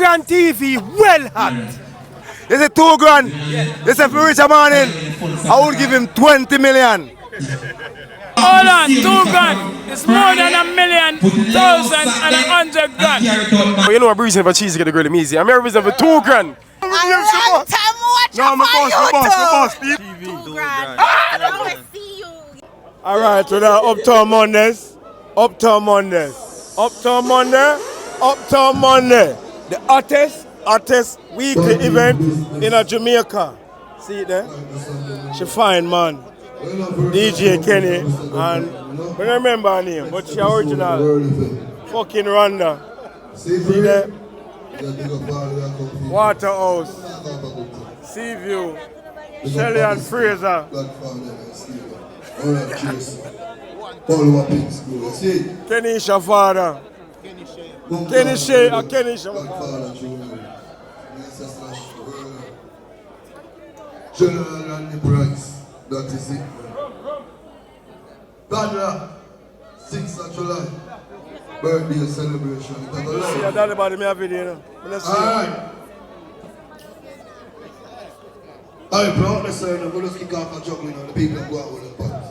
grand TV, well hot. They say 2 grand. They say for Richard Morning, I would give him 20 million. Hold on, 2 grand. It's more than 1,000,000 and 100 grand. You know I'm reason for cheese to get the girl in easy. I'm here reason for 2 grand. I long time watch no, I'm a boss. 2 grand. I see you. Alright, so now Uptown Mondays. Uptown Monday. The hottest weekly event in Jamaica. See it there? She fine, man. DJ Kenny and I don't remember her name, but she original. Fucking Rhonda. See there? Waterhouse. Seaview. Shelly and Fraser. Kenny Shafada. Kenny Shea or Kenny Shafada. General and the price, that is it. Badra, 6th of July, birthday celebration. See, I don't about me a video. Alright. Alright, bro, let's kick off and juggling on the people that go out with the buttons.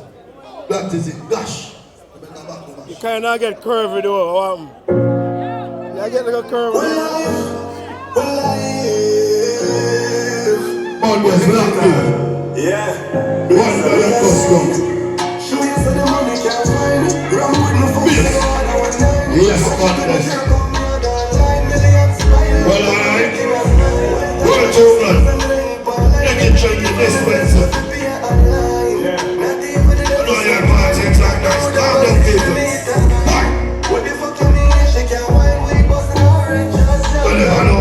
That is it, dash. You cannot get curvy though, what happened? You get like a curvy. One was black dude. Yeah. One by the custom. Yes, contest. Well, alright. Well, children. Let me try you this pencil. I know your party's like that. Calm down, people. What the fuck you mean? She can't wine when he bustin' orange. Well, I know.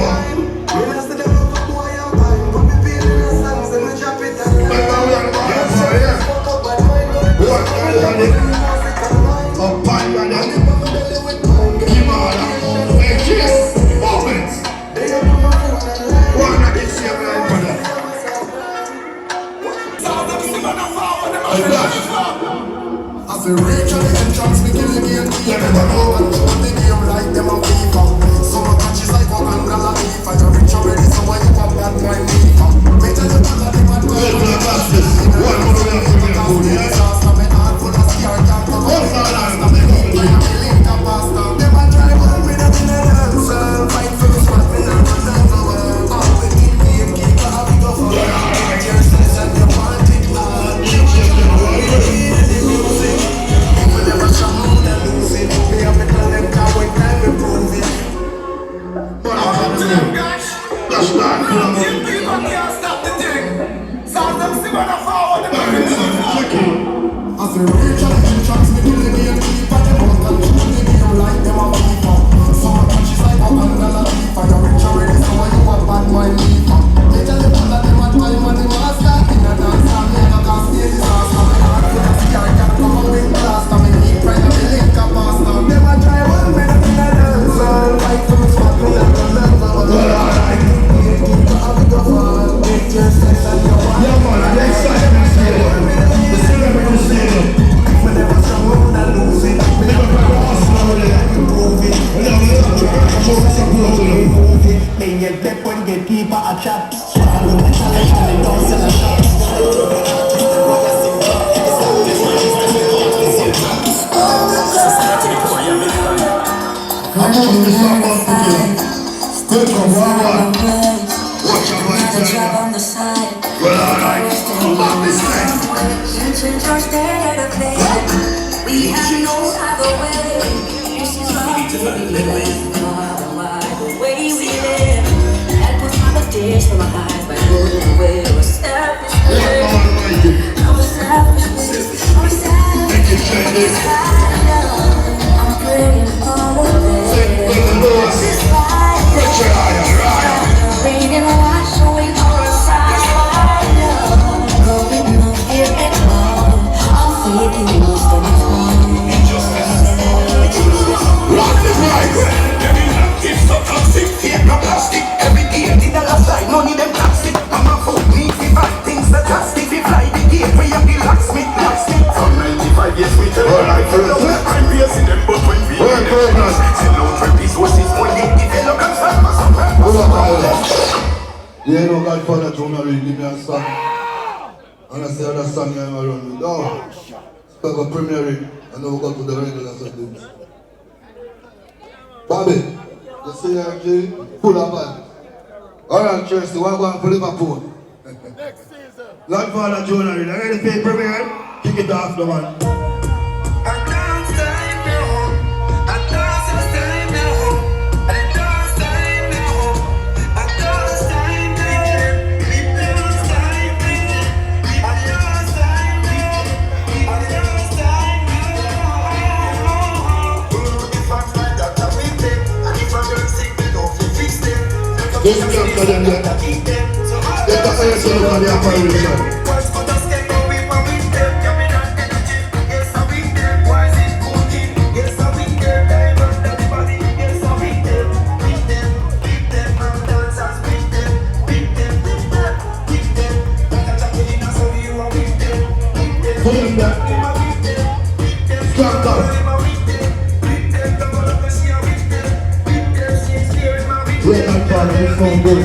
You know Godfather Jonah Reed give me a song. And I say other song I'm going to run with. No. So I go premiere it and then we go to the regular things. Bobby, you see your G? Full of bad. Alright, Chelsea, we're going for Liverpool. Next season. Godfather Jonah Reed, are you ready for premiere? Kick it off, the man. Just capture them there. Let the fire so look at the apparition. Put them there. Start up. Wait that part, it's not good.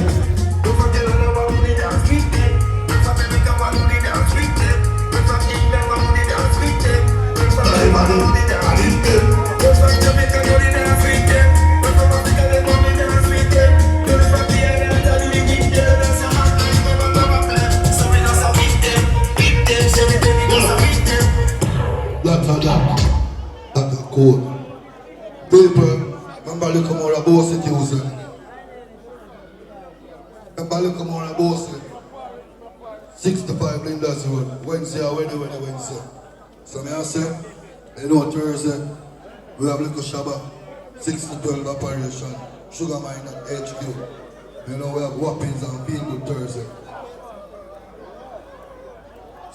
That's a code. People, remember look how more boss it using. Remember look how more boss it. 65 Linda's Road. Wednesday or Wednesday. So I say, you know Thursday, we have little Shabbat, 6 to 12 operation, Sugar Mine at HQ. You know we have whoppings and feel good Thursday.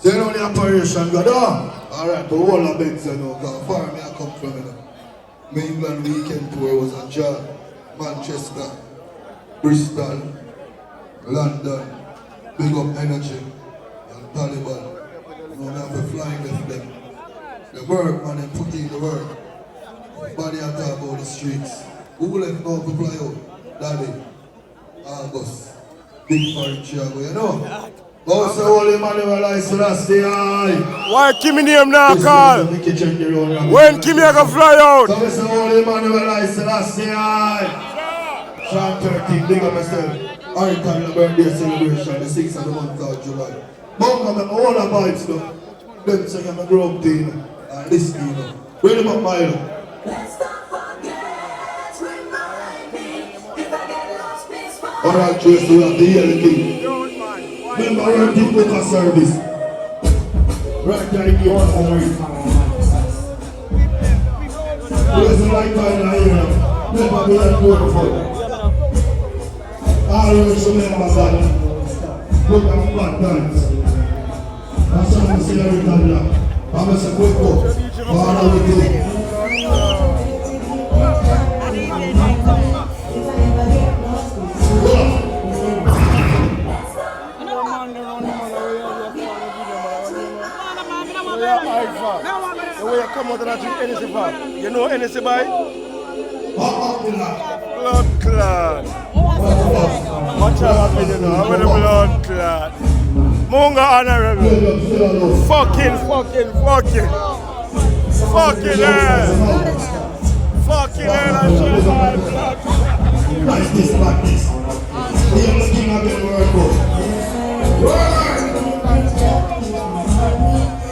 So you know the operation go down. Alright, the whole of beds you know, because far me I come from you know. My England weekend tour was a job. Manchester, Bristol, London, Big Up Energy, and Taliban. You know, I have to fly with them. The work, man, they put in the work. Body I talk about the streets. Who left go to fly out? Daddy, August, Big Foreign Chicago, you know? Also, Holy Manuel I Selassie. Why Kimmy name now call? When Kimmy I go fly out? So we say Holy Manuel I Selassie. Sean 13, big up myself. Hurricane birthday celebration, the 6th of the month of July. Munga make all the vibes though. Them say I'm a grown teen and this you know. Where them up Milo? Alright, Trace, we have the Yellow King. Remember our team book service. Right there, you want to read. There's a light line here. Never be that beautiful. Always remember that. Look at flat times. That's what I'm saying every time now. I'm going to say quick up. All I will do. The way I come out and I drink NSC bar. You know NSC by? Blood clot. Watch out for you know. I'm with the blood clot. Munga honorable. Fucking hell. Fucking hell. I should have blood. Like this. The only thing I've been working on.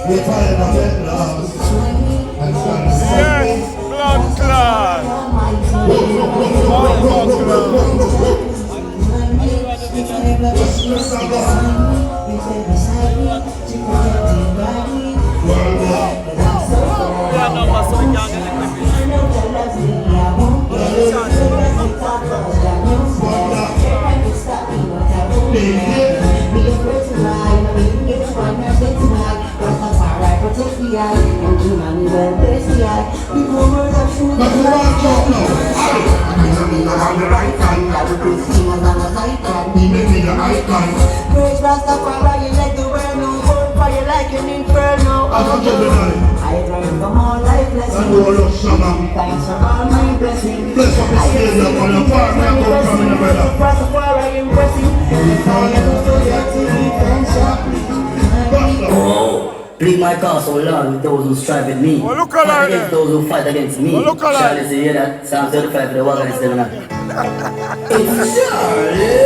We find a bed now. Yes, blood clot. Praise Rastafari, let the world know. Hold fire like an inferno. I learned from all life lessons. Thanks for all my blessings. I am Rastafari impressing. my cause so long with those who strive with me. Oh, look Fight alive against there. those who fight against me. Oh, look alive. Charlie, see, you hear that? Psalm 35 for the wagon is still on. It's Charlie.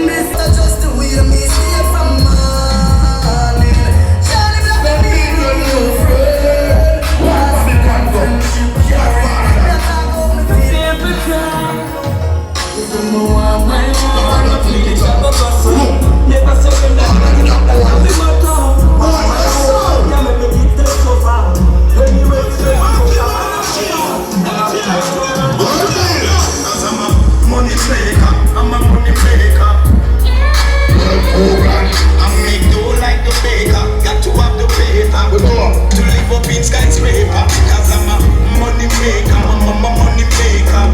Mr. Just the way me stay from morning. Charlie Black and me no new friend. What's the friendship carry? That's how me feel every time. It's the more I want. Never surrender. That's how me matter. Can't make me keep the so far. When you wait, money maker, I'm a money maker. I make dough like the baker. Got to have the paper to live up in skyscraper. Cause I'm a money maker, I'm a money maker.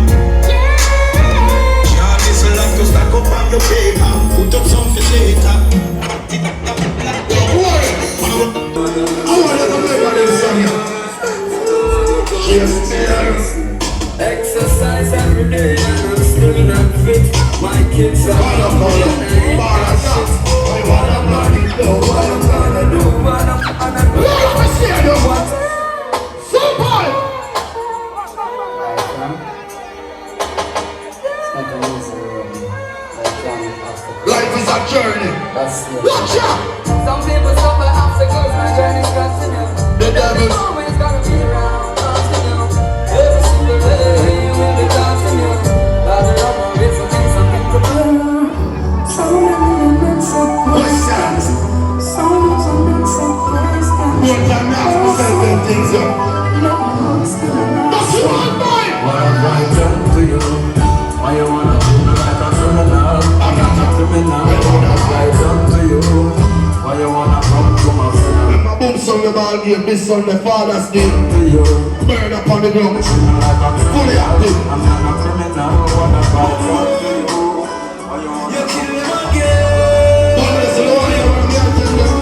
Can't listen like to stack up on your paper. Put up something later. I want to remember this song. Yes, yes. Exercise every day and I'm still not fit. My kids are What I'm gonna do, what I'm gonna do. Let me see you do what? Super! Life is a journey. Watch out! Some people suffer obstacles, my journey's continue. The devil. Always gotta be around, continue. Every single day will be continue. Gotta love my ways and things I'm into. So many minutes of What's that? so much minutes of place. One time now, I'm saying things up. That's you on mine! Why I'm right down to you? Why you wanna do me like a criminal? I'm not a Criminal, I know that. right down to you. Why you wanna come to my friend? When my boom song the ball game, this on the father's day. To you, Burn up on the ground. like a Fully criminal. active. I'm not a criminal, wanna right down to you. Why you wanna You kill him again, Don't listen to what you want to get in there.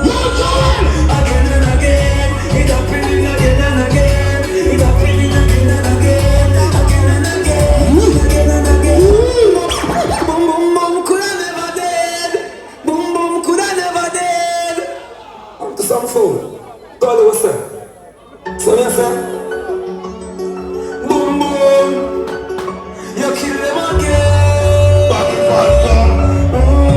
You join! again and again. It happening again and again. It happening again and again. Again and again. Again and again. Boom boom boom, coulda never dead. Boom boom, coulda never dead. I'm to some fool. Call it what's up? So me say, boom boom, you kill them again. Back and forth,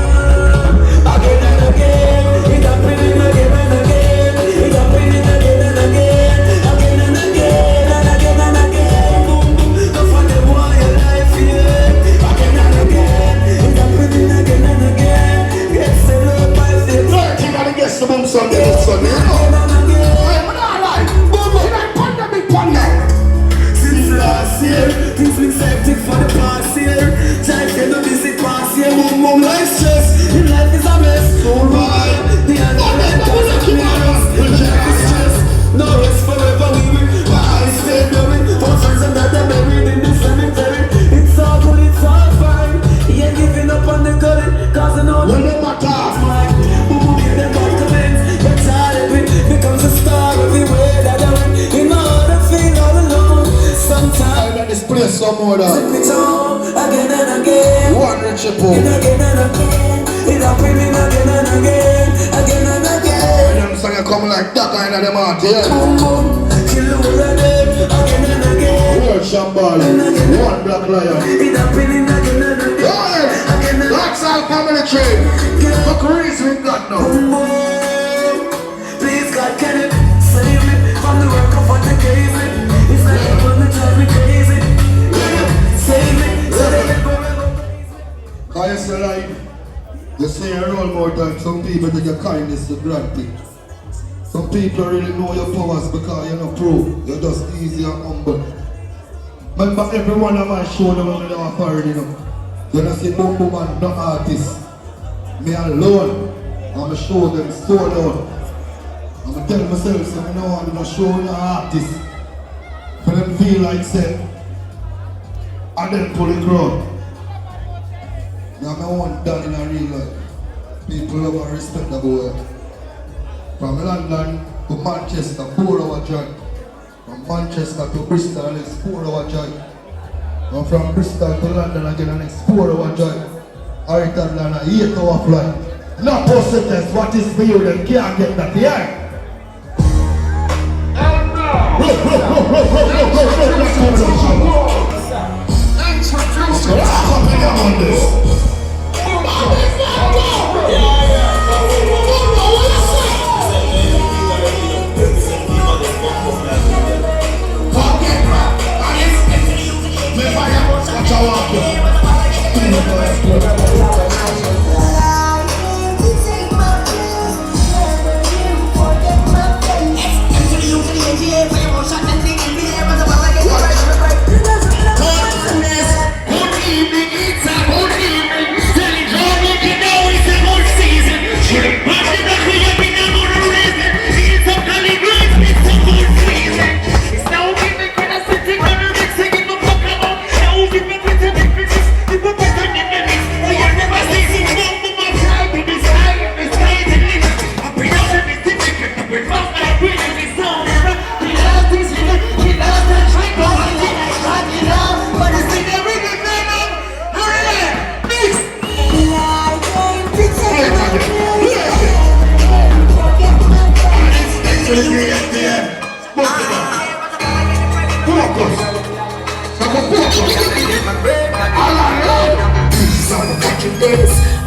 Again and again, it happening again and again. It happening again and again. Again and again and again and again. Boom boom, go for them all your life, yeah. Again and again, it happening again and again. Get set up by this. Look, you gotta get some boom song this Sunday, you know? Hey, but all right. Boom, boom. You like panda, big panda. Since last year, things been hectic for the past year. Time for the visit past year. Boom boom, life stress. Your life is a mess. Don't ride. The other life doesn't keep us. Life is stress. No rest forever. We will rise. Stay going. For friends and that are buried in the cemetery. It's all good. It's all fine. He ain't giving up on the good. Cause I know When they matter. mine. Boom boom, give them back comments. Your child becomes a star everywhere that I went. In order to feel all alone. Sometimes. I got this place some more than It's on again and again. one rich And people. again and again. It happening again and again. Again and again. And them song you come like that kind of them out here. Boom boom. Kill the whole of them. Again and again. World Shambal, one black lion. It happening again and again. Again and That's all family trade. Look reason we got now. boom boom. Please God can it save me from the work of what they gave me. It's like you wanna drive me crazy. Save me. So they can go and go. Cause you say like, you say a roll more time, some people take your kindness to granted. Some people really know your powers because you're not pro, you're just easy and humble. Remember every one of my show them when they were parody, you know. You don't see boom boom and no artist. Me alone, I'm show them so down. I'm tell myself, so I know I'm not showing no artist. For them feel like say, and then pull the crowd. Now I want done in a real life. People love and respect the boy. From London to Manchester, 4 hour drive. From Manchester to Bristol, it's 4 hour drive. And from Bristol to London again, the next 4 hour drive. Ireland, an 8 hour flight. No pussy test, what is for you, then can't get that here.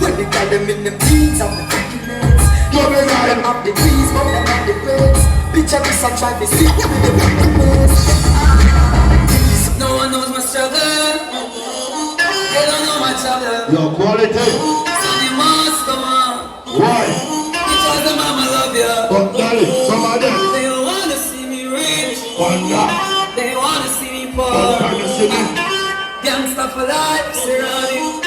When they got them in them jeans on the freaking legs, them up the trees, but them up the bricks. Bitch, I miss a try to see with the wickedness. No one knows my struggle. They don't know my trouble. Your quality. So you must come on. Why? Because the mama love you. But daddy, some of them. They don't wanna see me rich. Wonder. They wanna see me poor. Gangsta for life, surrounding.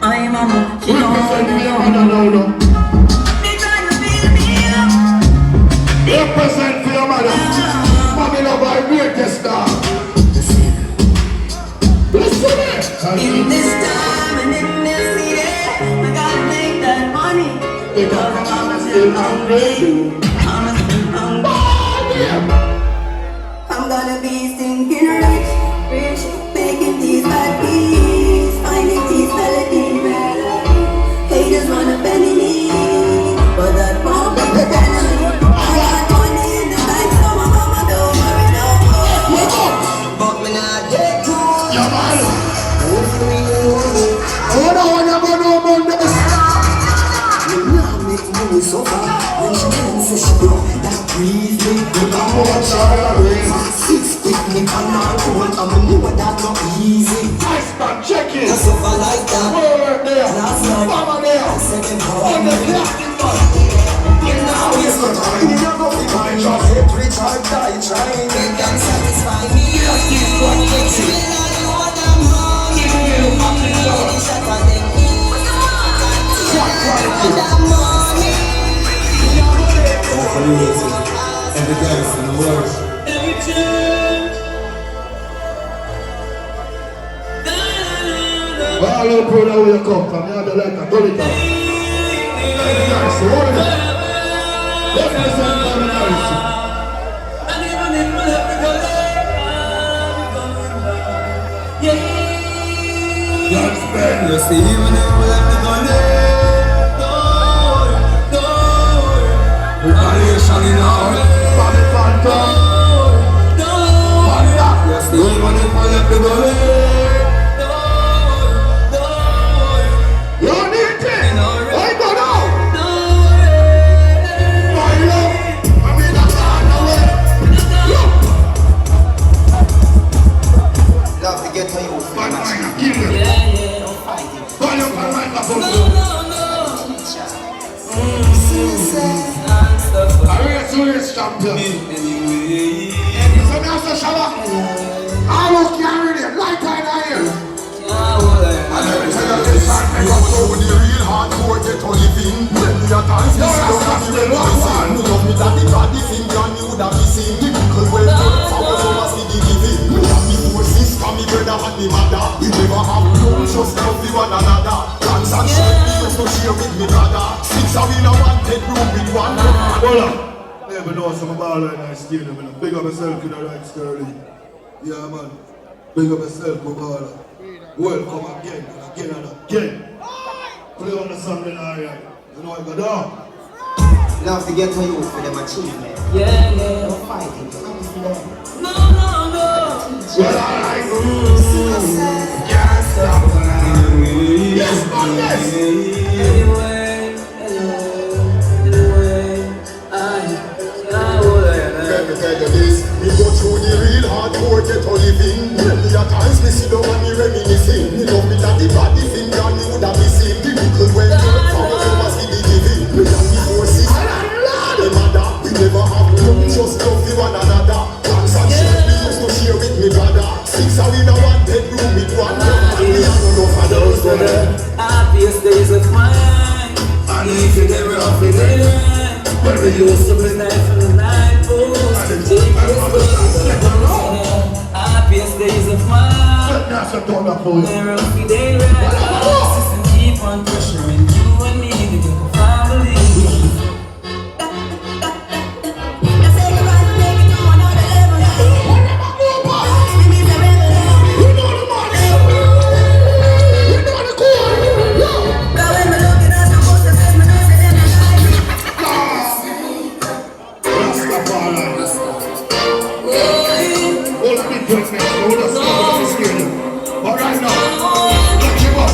My mama, she know no. they trying to build me up. Represent for your mother. Mommy love our greatest star. Listen In this time and in this city, I gotta make that money. Because I'm still hungry. I'm still hungry. I'm gonna be stinking rich, making these bad beats, finding these melodies. Haters wanna bend me, but that won't be the enemy. I got money in the bank, so my mama don't worry no more. But me not get cool. Yeah, man. Me not make money so far. When she dance, she broke that breathing. Six quick, me come on cool. I'm a new that not easy. Ice man, check it. That's so I like that. Word there. Last night, Mama there. I said them how On the clock. now it's no time. You don't know the mind. Just hit retard, die trying. They can't satisfy me. That is what makes it. You want them money. You want me to shut on them. What quality? That money. Every dance in the world. Well, I don't know where you come from. You have to like a dolly top. Nice, what is it? Represent for the nice. That's better. You see, even if we have to go there, don't worry. Retaliation in our Bobby Phantom. You see, even if we have to go there. You need it. I go now. My love. I mean, I'm not away. Love to get to you. But I give you. Don't fight it. Volume for my microphone. I read serious champion. So now say Shabba. I will carry it. Light I here. And every time I get back, I got so the real hardcore get to living. Plenty of times, you see don't have the real one. You love me that the thing, and you would have been seen. The people well done, for us over see the giving. Me have me four sister, me brother and me mother. We never have no just love for one another. Dance and shirt, we used to share with me brother. Six are in a one bedroom with one. Hold on. I never know some ball right now, stadium. Big up myself in the right, Sterling. Yeah, man. Big up myself, my baller. Welcome again and again and again. Play on the song then, alright. You know what I got down? Love to get to you for them achievement. Yeah. No fighting. No. Well, alright. Yes, man, yes. Let me tell you this, me go through the real hardcore ghetto living. Many a times me sit down and me reminiscing. Me love me that the body finger and me woulda missing. The little when you from you must be the giving. Me and the forces, the mother, we never have nothing, just love for one another. Plans and shit we used to share with me brother. 6 are in a one bedroom with one woman. And me have no others for them. Happiest days of mine. And if you never off it, when we used to play night from the night post. Happiest days of mine. Never off it, they ride. System keep on pressuring you and me to get a family. But right now, look him up.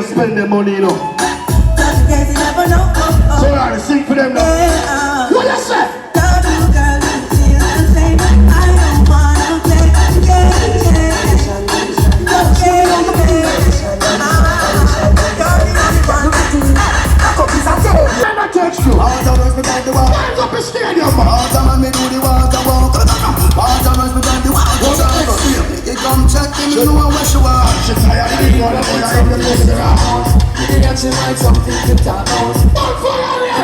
Spend the money, you know. So I sing for them now. What you say? I touch you. Wind up the stadium. Come check him, you know what you are. She tired of the one she like something to talk about.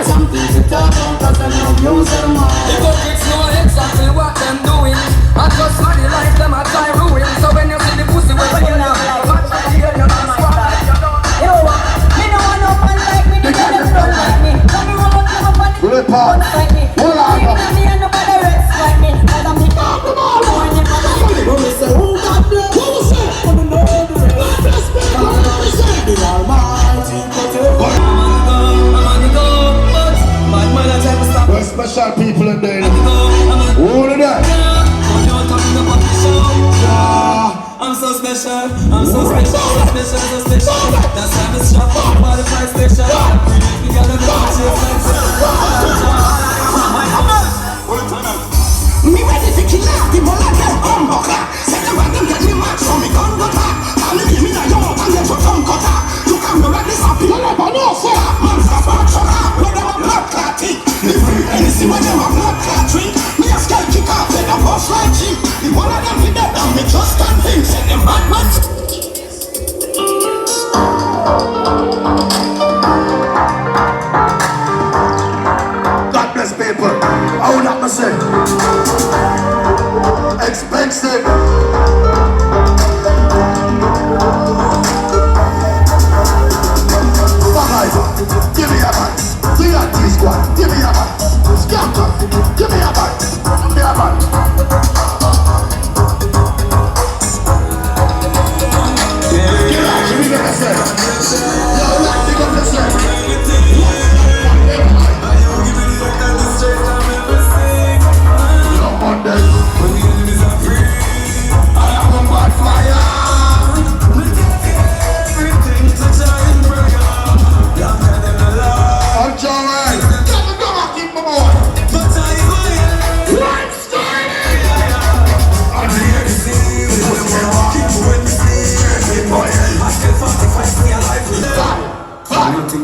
Something to talk about, cause I know you so much. The hypocrites know exactly what them doing. I just money like them, I try ruin. So when you see the pussy, when you know watch the heel, you don't squat like you don't. You know what? Me no want no fun like me, they don't like me. Come me roll up to my body, don't like me. Me and nobody rest like me. Cause I'm the top of all. When we say, who got bless? Who was it? Who know the rest? The Almighty. I'm on the go, but my mother tell me stop. dancehall people in there. All of that. I'm so special, I'm so special, so special, so special. That's why I'm strapped up by the price special. We gotta go to me ready to kill out the one like them humbucker. Say the random get me mad so me gun go tap. And me me na young and get your tongue cutter. You can go like this happy, you never know so. Man stop and shut up, when them a blood clot tick. Me free anything when them a blood clot drink. Me a skull kick off, let them bust like cheap. The one of them be dead and me just convinced. Say them bad man. God bless people. I would have to say expensive. Give me a bite. We got this one. Give me a bite. Scatter. Give me a bite. Give me a bite. Give out. Give me a set. Yo, like to go to set.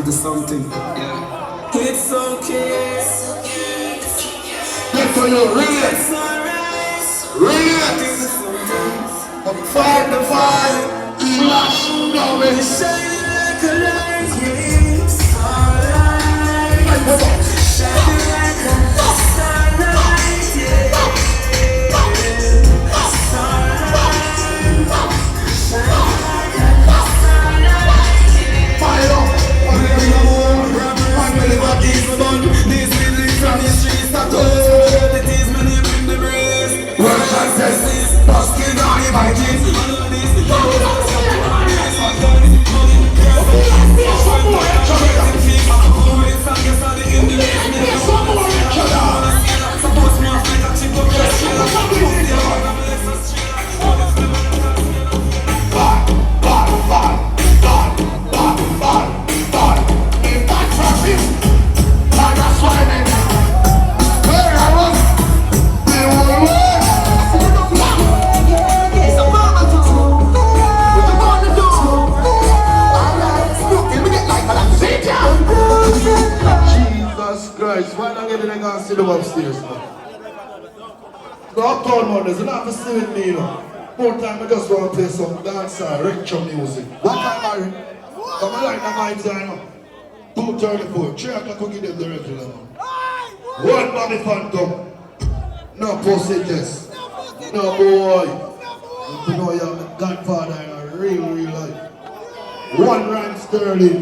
Something. It's okay. Good for you, really. Really. From 5 to 5, slash, no way. Shine like a light, yes. Alright. Shine like a starlight, yeah. Why not get in and go and sit them upstairs now? The Uptown man, there's enough to sit with me, you know. More time I just want to play some dancehall reggae music. What time are you? Come on, like the vibes are, you know. 2:34, 3 o'clock we give them the regular man. One Bobby Phantom. No pussy test. No boy. You know you're the godfather in a real life. One Ryan Sterling.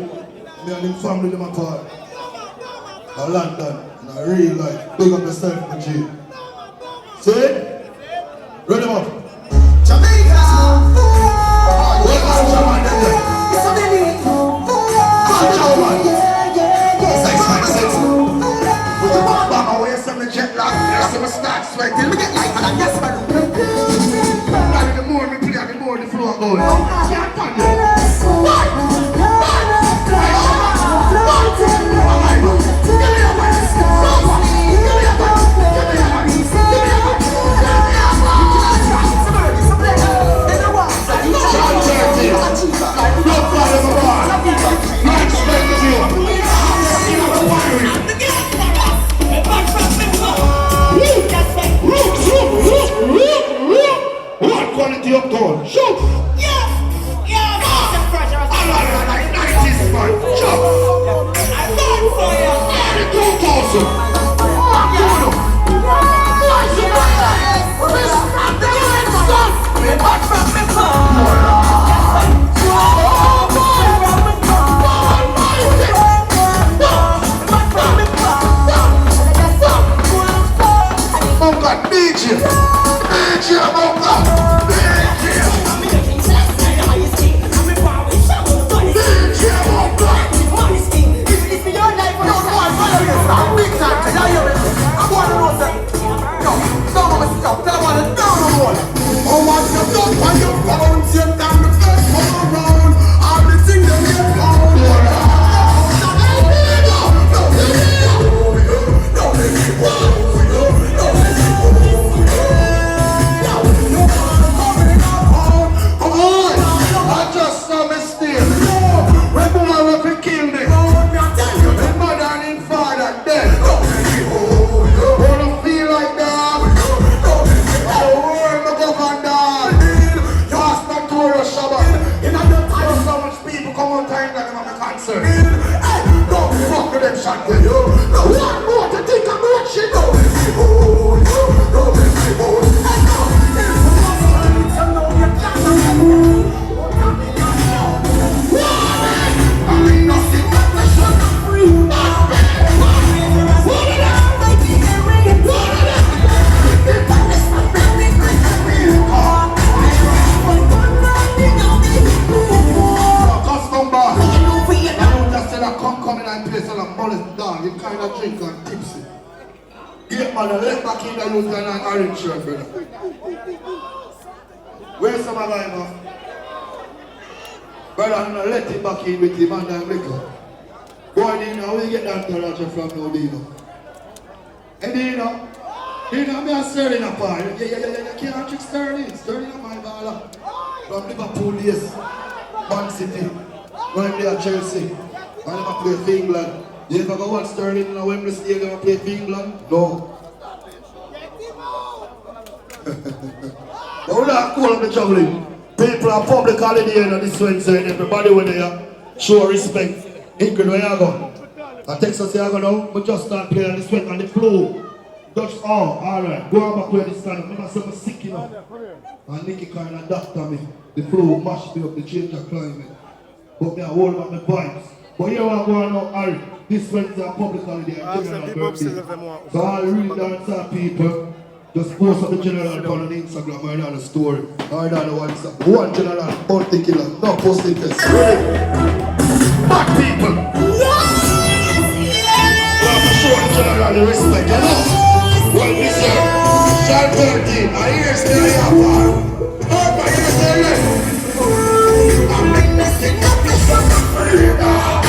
Me and his family them apart. London, in a real life. Big up yourself, my G. See? Read them up. Jamaica! Where are Jamaica? It's a minute. With the one back away, some of the jet lag, there's some start sweating. We get like that, yes, man. The more we play, the more the floor goes. I can't find it. one more time that I'm on the concert. Hey, don't fuck with them shot with you. No one more to think about shit. No, come in and play some modest dog, you kind of drink and tipsy. Get man, let back in the youth and an orange shirt, brother. Where's some of them, man? Brother, I'm gonna let him back in with him and that liquor. Boy, Dino, where you get that direction from now, Dino? Hey, Dino, me a Sterling apart. Yeah, can't trick Sterling. Sterling is my baller. From Liverpool, yes. Man City. When they are Chelsea. I never play for England. You ever go watch Sterling in a Wembley Stadium and play for England? No. But we're not cool on the juggling. People are public holiday on this Wednesday and everybody when they show respect. England, where you go? I Texas, you go now, but just start playing this week on the floor. Dutch, alright, go on back play this time. Remember something sick, you know. And Nicky kind of doctor me. The flow mashed me up, the change of climate. But me I hold up my vibes. But here I'm going now, Harry. This Wednesday a public holiday and general birthday. So all real dancehall people, just post up the general on the Instagram or on the story. Or on the WhatsApp. One general, bounty killer, no posting test. Ready? Back people! Yes! We have to show the general the respect, you know? Well, this year, John 13, I hear still here, man. Oh, my ears still left. I'm missing up this song of freedom.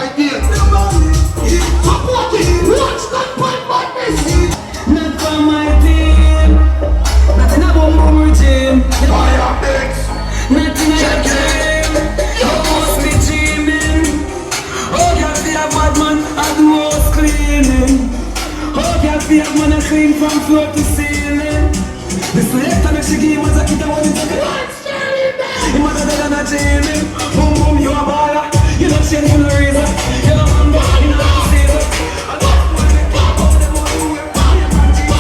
right here. Support it. Watch that bad badness. Not for my team. Nothing about boom regime. Fire mix. Nothing I dream. You must be dreaming. Oh, can't see a bad man and do house cleaning. Oh, can't see a man a clean from floor to ceiling. This left and she give was a kid I want to take a you mother than a dreaming. Boom boom, you a baller. You don't change for no reason. You don't want back in the season. I don't want to pop up the one who wear fire and Jesus.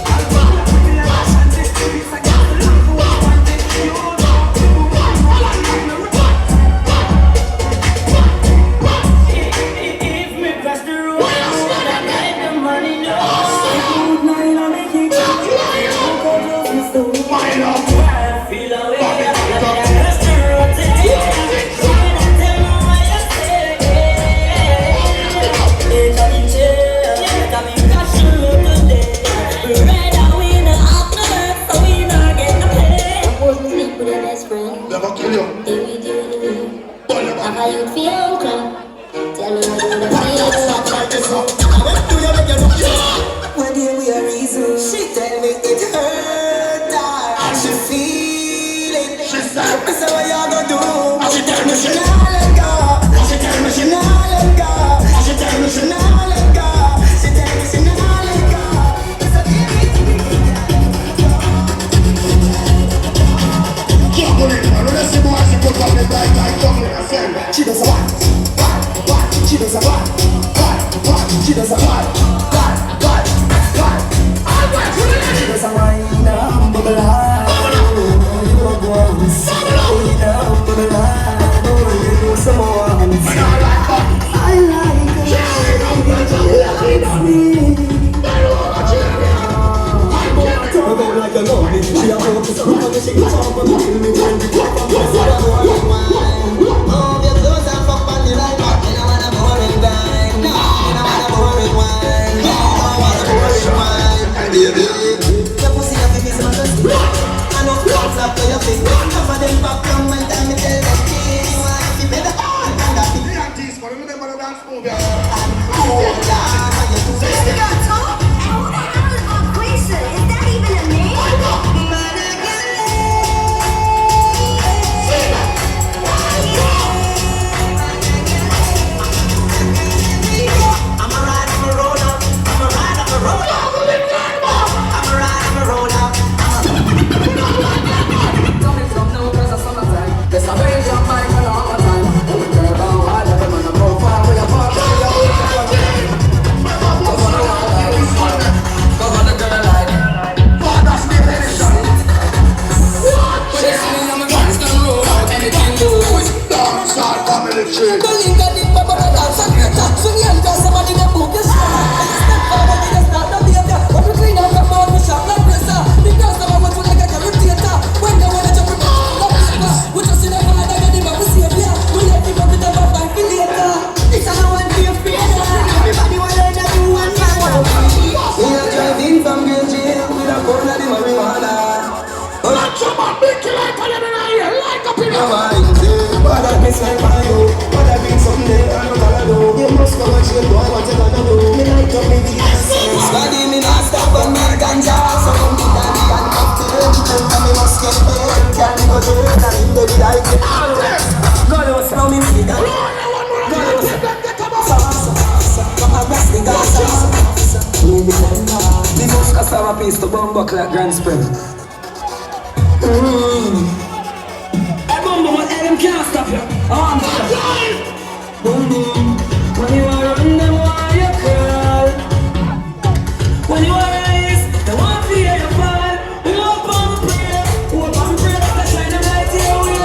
I'll back up with the last chance. It's a girl to look for one thing. You don't know people want to run in the report. If me pass the road, I get the money now. Good night, I'll make it go. Fire up. I feel away. Pass the road today. When I tell you what you say. It's a chill. Got me crashing today. Red out in the aftermath, so we not get no pay. I wouldn't sleep with your best friend. Never kill you. How you feel, uncle? Tell me what you feel. When you we a reason, she tell me it hurt her. And she feel it. She said, So what you gonna do? she tell me she Nah, let go. she tell me she Nah, let go. she tell me she Nah, let go. She tell me she nah, let go. So juggling. And when I see boy, she put on the bright like juggling. I said, she does a what? She does a what? She does a what? She does a wine and bubble high. You don't go on. Wine and bubble high. You do some more. I like her. She likes me. Turn out like a lovely. She a focus on how she can talk and kill me when we talk on this. I don't want wine. Oh, your clothes are fuck on the right back. You don't want a boring guy. No, you don't want a boring wine. No, you don't want a boring wine. baby. Your pussy a baby so just I know clothes up to your face. Enough of them back from my time me tell them kids. You want to be the hard and that be. The aunties, but remember the dance move, yeah. Oh, yeah, you do Sister got talk? And who the hell is Marquisa? Is that even a name? Piece to bumbo clap grand spring. Hey bumbo, what them can't stop you. Boom boom. When you are on them, why you crawl? When you are raised, they want to hear you fall. Hope and pray, that they shine the light in your way.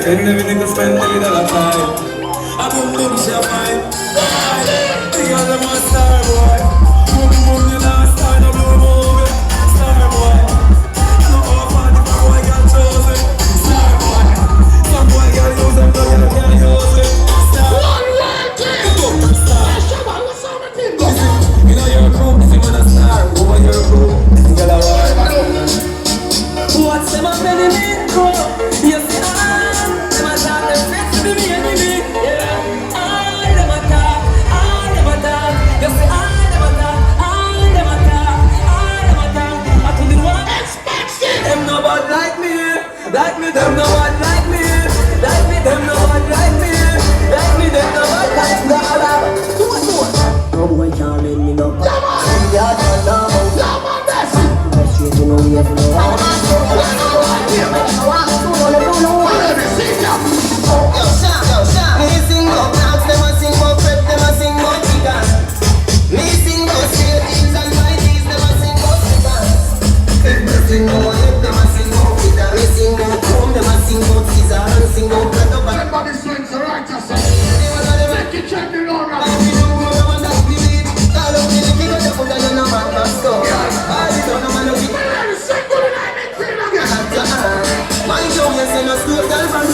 Spend every nigga, spend every dollar time. I boom boom, she a fine. Big as a man, star boy. Boom boom, you not star, no blue movie. Star boy. I know how far the You see, them a talk, them sex to me enemy. Yeah, them a talk, them a talk. You see, them a talk, them a talk, them a talk. I told you what? Them no bad like me, them no bad like me, them no bad like me, them no bad like me. No boy can't make me no bad. Yeah, no, straight to know we have no one. Yo, Sean, me sing up dance, them a sing up prep, them a sing up chicken. Me sing up straight heels and white heels, them a sing up chicken. Me sing up hip, them a sing up guitar. Me sing up comb, them a sing up scissor and sing up cut up. Everybody swings the right to say. Take it, check it on. My job is in a school girl from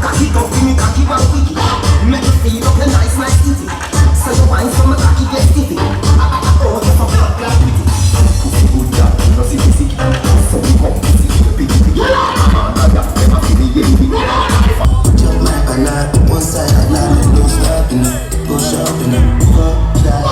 cocky up, give me cocky back quick. Make you feel up the nice titty. So you wine from a cocky get stiffy. Oh, you fuck up like pretty. Pussy good job, no sicky sicky. So you come pussy to the big big. Man, I got them a feeling yelly. Jump my banana, one side I like. Don't stop in it, go shopping it. Fuck that.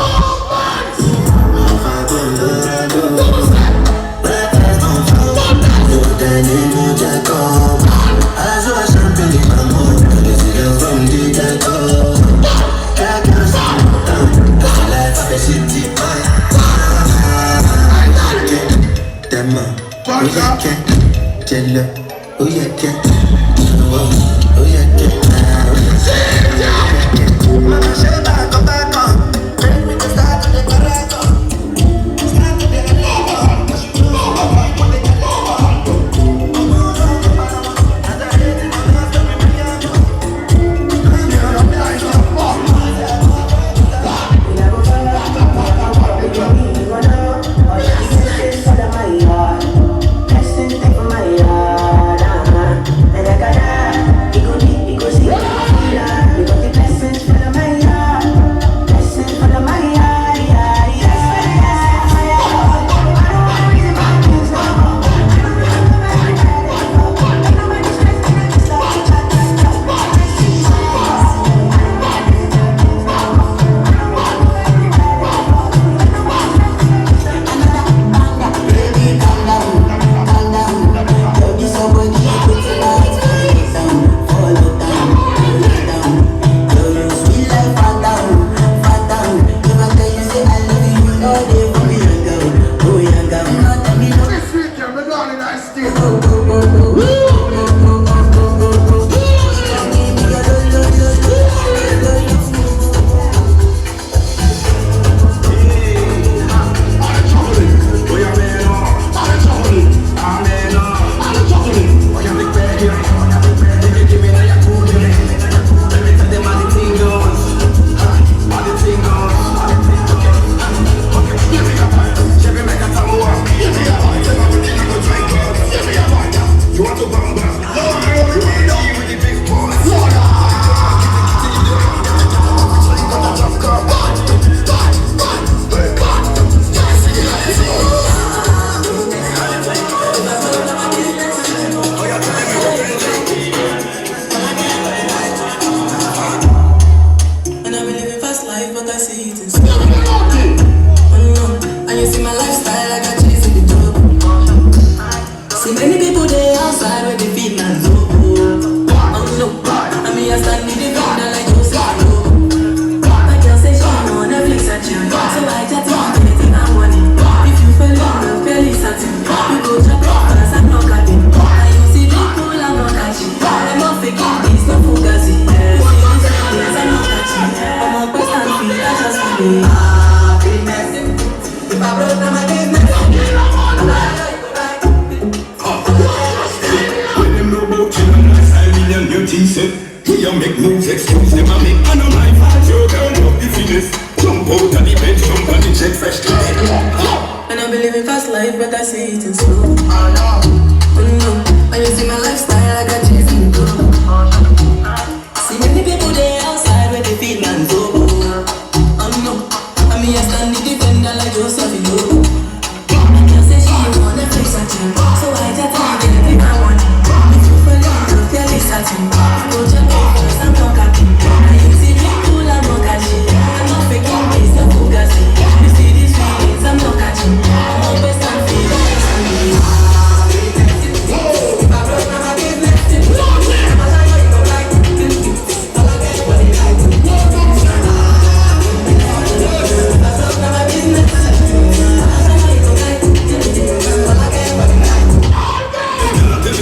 If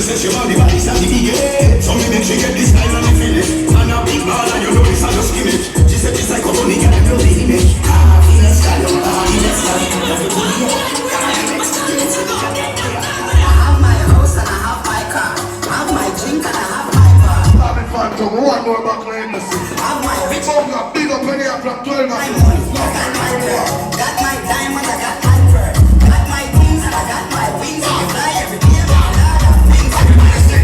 say she want the body, so the big head. So me make she get this style and the finish. And a big ball and you know this and just gimmick. She said this like a money girl, you know the image. Finesse style, finesse style. I have my house and I have my car. I have my drink and I have my bar. I'm in Phantom, one more back line to see. I have my rich. Big up any up from 12 my money, got my girl. Got my diamonds, I got my pearl. Got my things and I got my wings. I can fly every day, but a lot of things. Everybody say,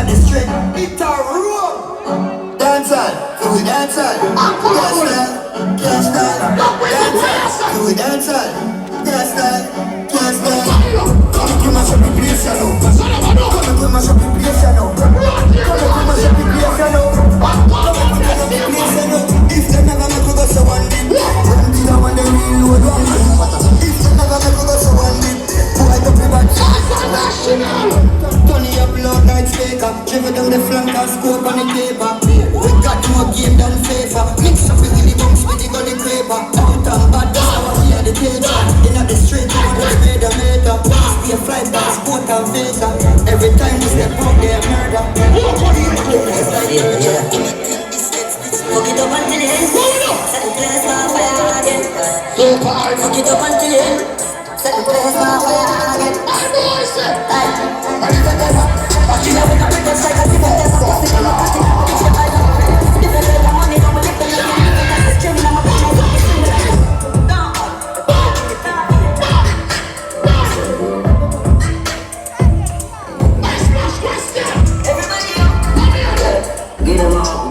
the street. It's a road. Dancehall, do we dancehall? Can't style. Dancehall, do we dancehall? Can't style. Come and mash up the place, you know. Come and mash up the place, you know. Come and mash up the place, you know. If they never make us so one day, run the one they reload one day. If they never make us so one day, boy don't be bad. Turn your blood night speaker, driven down the flank and scope on the paper. We got more game than favor. Mix up with the bumps with the gully creeper. Uptown bad, that's how we are the teacher. In the street, we want to spray the meter. Be a flight by sport and visa. Every time we step out there, murder. Fuck it up until the end. Set the place on fire again. Fuck it up until the end. Set the place on fire again. You know we got rid of strike. I see what there's a fucking in the party. If you buy the money, don't believe the money. That's the streaming on my phone. Get them out,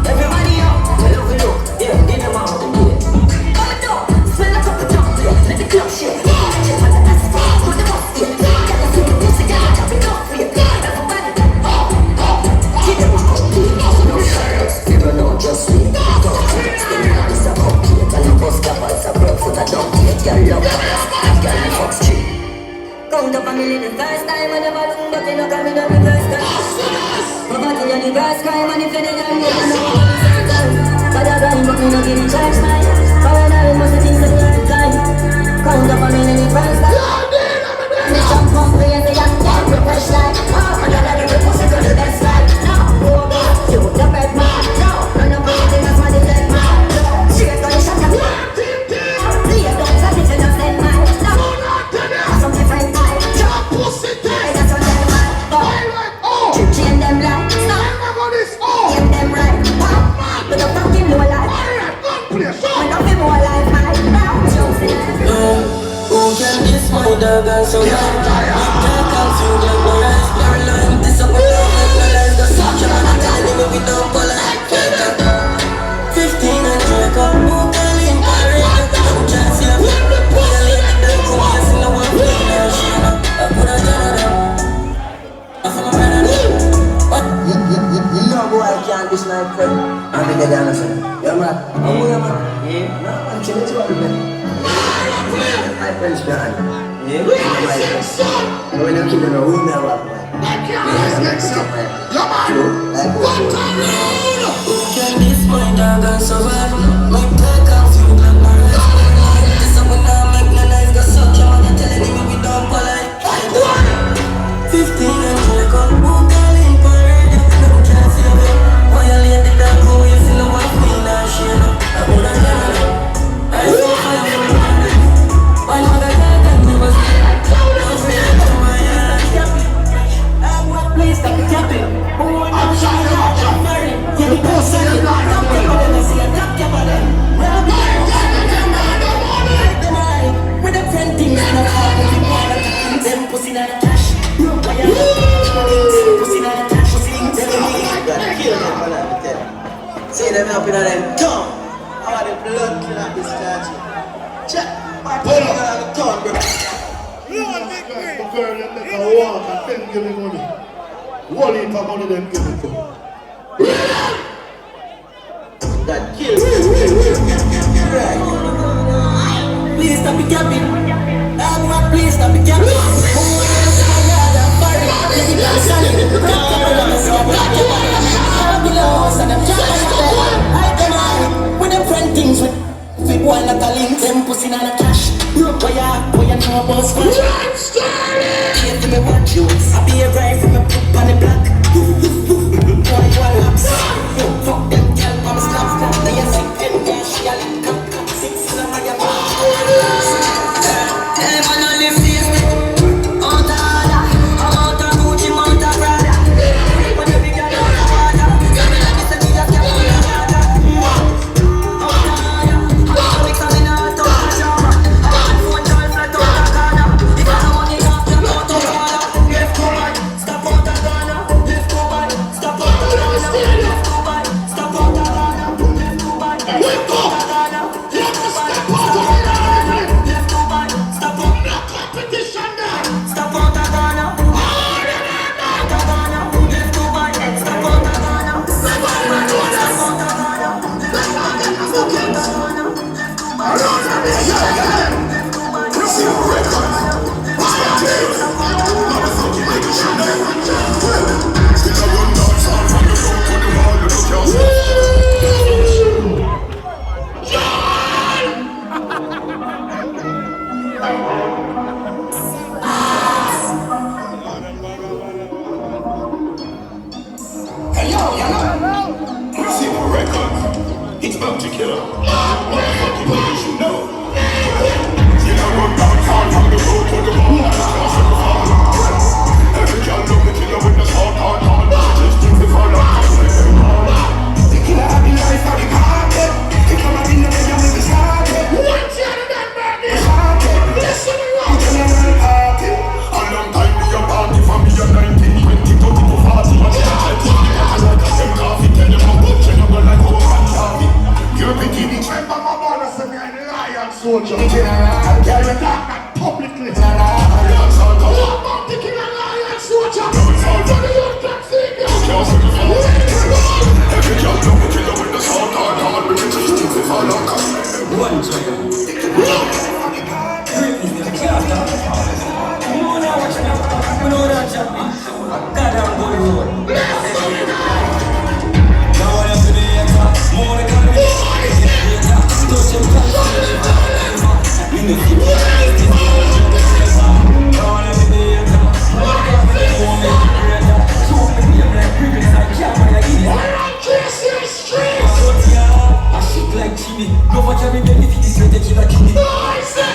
everybody up, look, yeah, get them out, Come and do, smell like a jump, let the club shake. Just want to ask for the boss, yeah. Got the super pussy, got the chop it off, yeah. Everybody, get them out, no shirts, people know just me. It's a complete, and the bus capper, it's a broke foot, I don't get your love, I got the fox tree. Count up a million the first time, I never look back, you know, coming up the first time. Poverty and the grass crime and if you didn't know, you know what I'm saying. But I got him, but me no give him charge time. Paranoid must have things at the right time. Count up a million the first time. Me jump up, play and say I'm dead, refresh like. Oh, and I let the pussy go the best like. No, go back, you the bad man. No, run up everything that's my dead man. Straight on the shot of me. Please don't tell me to not send man. No, some different time. Pussy time. That's what I'm man. Change them like Change them right With a fucking low life When I feel more like my who can this my dog and so bad? Can't confuse like my eyes Paralyzed, this up and down like my life The such a man, I'm telling you we don't polite 15 and Jamaica, who can in Paris? I'm just here, we are late in the room I see no one playing now, she I put a gun on them You know boy I can't diss my friend. I'm in the dance. Yeah man. Oh yeah man. Yeah. No I'm chilling to everybody. My friends behind. Yeah. My friends. When you keep in a room there what man. Who can this my dog and survive? My take off you like my right. This up and down make no nice. Go suck your mother telling me we don't polite. 15 and Jamaica. Who can in Paris? Why you lay the dark hole, you see no one feel like shit I put a gun on it I saw fire from the morning Why not I can't never see No fear to my eyes I want please stop capping Who want to shine your heart, I'm married Yeah, the post said you're not Top your body, I see a top your body Well, I'm not with the friend things in the car If you want to keep them pussy in the cash Why you pussy in the cash Pussy in the kill them, man, I tell you. See them up in them tongue. I want the blood clean up this statue. Check. My blood on the tongue, bro. The girl that make a walk and then give me money. One heap of money then give it to her. That kills me. Right. Please stop it, Gabby. Please stop it, Gabby. With them friend things with boy like a link, them pussy not a cash. Boy, you know about smash. Here to me watch you. I be a guy from a poop on the block. Boy, you a laps. Fuck them, tell them slap. They a sick, them girl, she a lick up. 6 in a my hey, man, I live here. It's about to kill her. Motherfucking what you know. You know I'm downtown from the road to the bar. Every girl love the killer with the hard. Just think before long. The killer have the life of the carpet. The killer in the way with the started. What's your name, baby? Listen to me. You can run a party. A long time be a party for me a 19, 20, 30 to 40. But I like a stem coffee. Tell them I'm good. Tell them like oh man coffee. You're beginning. Remember my brother said me I'm a lion soldier. General, carry that publicly. Lion soldier. What about the king of lion soldier? What do you can see? Every girl love the killer with the sword hard. We can just think if I look up. One child. We know that champion. God I'm going to now I have to be a top. More than touch him, in the future, I shit like Jimmy. No one can be if it is ready to kill a kidney.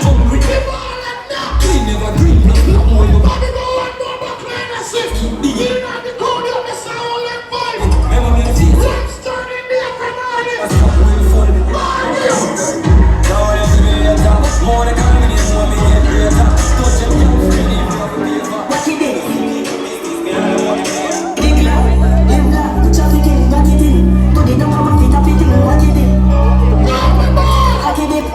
Hungry, clean never green. No more you body go and no more clean as if keep me. You know the code of the sound like five. Remember me the feet. Let's turn in there from morning. That's not really funny. Now I have to be a top. More than comedy, more me get greater. Touch him, you're free. What you did? Big love, live love, put your feet in, what you did? Today don't want my feet up, it in, what you did? What you did?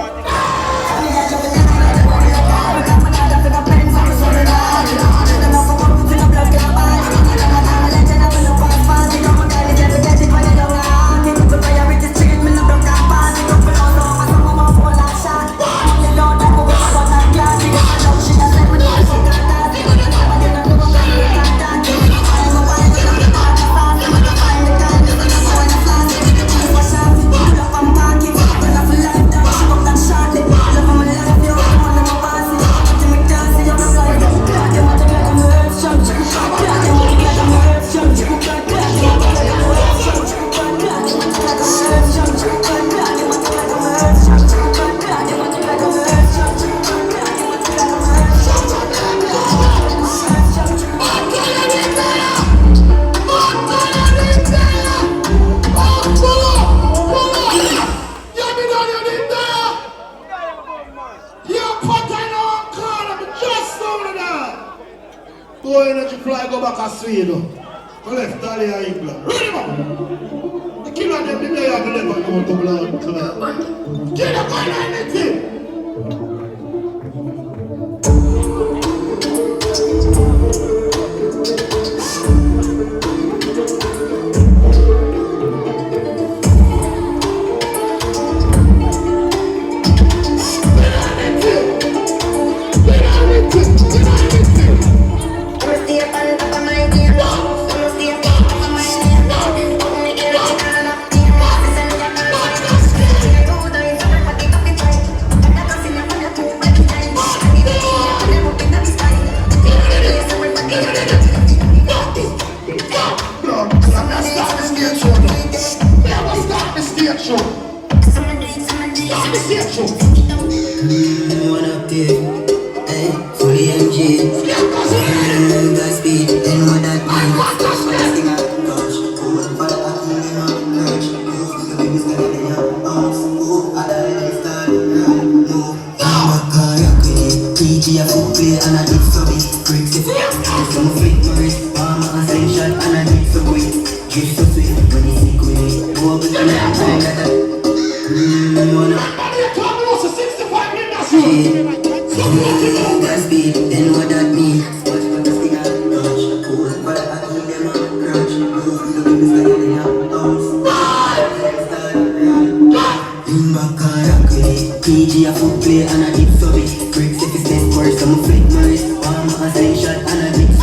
PG food play and a dip so it. Bricks if it's less worse, I'm a flick Morris. Warm a slingshot and a mix.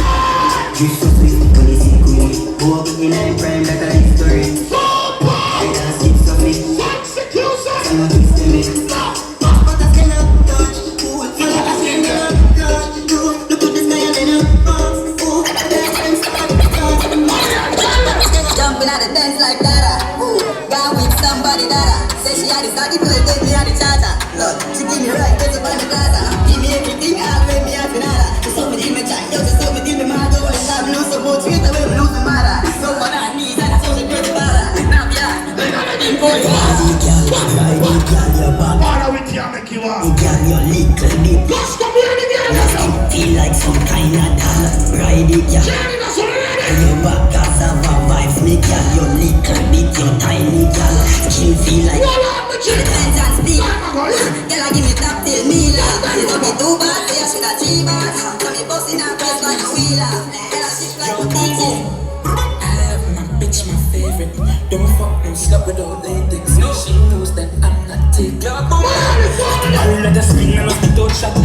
Drift so swift, when you see Queenie. Go up in a prime like a history. I dance dip so it. I'm a twist to me. But I cannot touch. Look at this guy and then jumping at the dance like that. Gone with somebody that say she had the study, but take me at the charter. Look, she give me right, get up on the plaza. Give me everything, I'll make me happy nada. She saw me in my chat, yo, she saw me in the mad. All the time, lose some more, straight away, we lose the matter. So what I need, I told the girl, now, yeah, they gotta be boy. Ride it, girl, your back. All with you, make you walk. Girl, your little bit. Just come here, girl. Your skin feel like some kind of dollar. Ride it, girl. Your back got a vibes, me girl. Your little bit, your tiny girl. Skin feel like depends on speed. Girl, I give me top till me laugh. You don't be too bad, say I should have cheap bad. So me busting out press like a wheeler. Girl, I shift like a DJ. I have my bitch, my favorite. Don't fuck no slut without latex. She knows that I'm not taking. All of the spin and off the door shot.